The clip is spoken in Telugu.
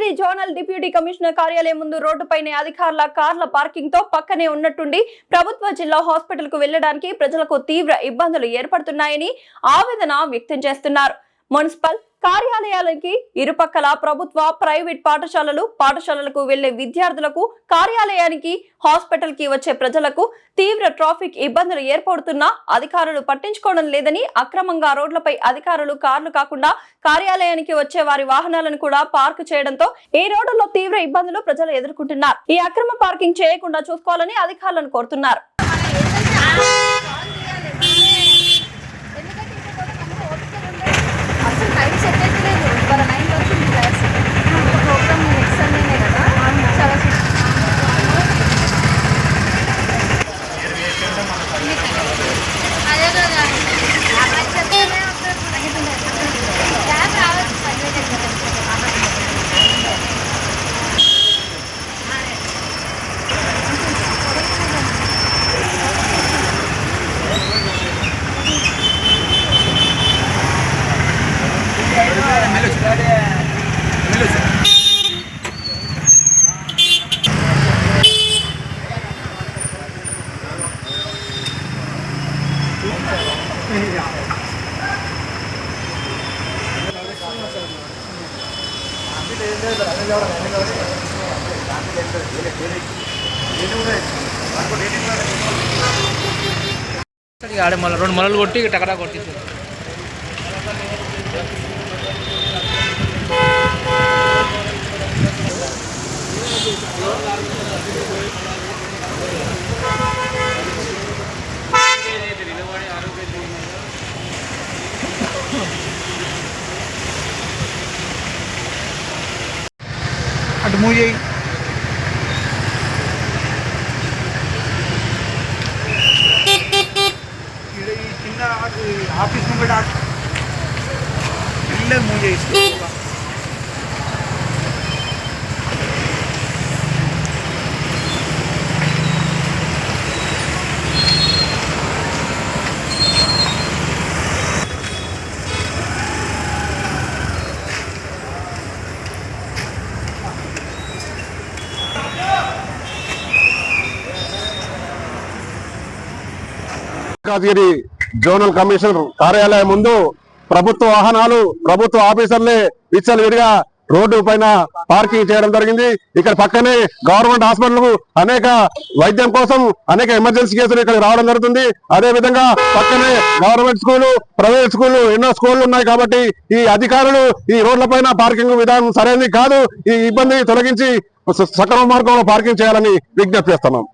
మంగళగిరి జోనల్ డిప్యూటీ కమిషనర్ కార్యాలయం ముందు రోడ్డుపైనే అధికారుల కార్ల పార్కింగ్ తో పక్కనే ఉన్నట్టుండి ప్రభుత్వ జిల్లా హాస్పిటల్ కు వెళ్లడానికి ప్రజలకు తీవ్ర ఇబ్బందులు ఏర్పడుతున్నాయని ఆవేదన వ్యక్తం చేస్తున్నారు. మున్సిపల్ కార్యాలయాలకి ఇరుపక్కల ప్రభుత్వ ప్రైవేట్ పాఠశాలలకు వెళ్లే విద్యార్థులకు కార్యాలయానికి హాస్పిటల్ కి వచ్చే ప్రజలకు తీవ్ర ట్రాఫిక్ ఇబ్బందులు ఏర్పడుతున్నా అధికారులు పట్టించుకోవడం లేదని అక్రమంగా రోడ్లపై అధికారులు కార్లు కాకుండా కార్యాలయానికి వచ్చే వారి వాహనాలను కూడా పార్క్ చేయడంతో ఈ రోడ్డులో తీవ్ర ఇబ్బందులు ప్రజలు ఎదుర్కొంటున్నారు. ఈ అక్రమ పార్కింగ్ చేయకుండా చూసుకోవాలని అధికారులను కోరుతున్నారు. ఆడే మళ్ళీ 2 మొలలు కొట్టి టకరా కొట్టింది. అటు మూవ్ చేయి. ఈ చిన్న ఆఫీస్ ముంగట ఇల్లే మూవ్ చేసి మల్కాజ్గిరి జోనల్ కమిషనర్ కార్యాలయం ముందు ప్రభుత్వ వాహనాలు ప్రభుత్వ ఆఫీసర్లే విచ్చలవిడిగా రోడ్డు పైన పార్కింగ్ చేయడం జరిగింది. ఇక్కడ పక్కనే గవర్నమెంట్ హాస్పిటల్ అనేక వైద్యం కోసం అనేక ఎమర్జెన్సీ కేసులు ఇక్కడ రావడం జరుగుతుంది. అదే విధంగా పక్కనే గవర్నమెంట్ స్కూలు ప్రైవేట్ స్కూలు ఎన్నో స్కూళ్లు ఉన్నాయి. కాబట్టి ఈ అధికారులు ఈ రోడ్ల పైన పార్కింగ్ విధానం సరైనది కాదు. ఈ ఇబ్బంది తొలగించి సక్రమ మార్గంలో పార్కింగ్ చేయాలని విజ్ఞప్తి చేస్తున్నాం.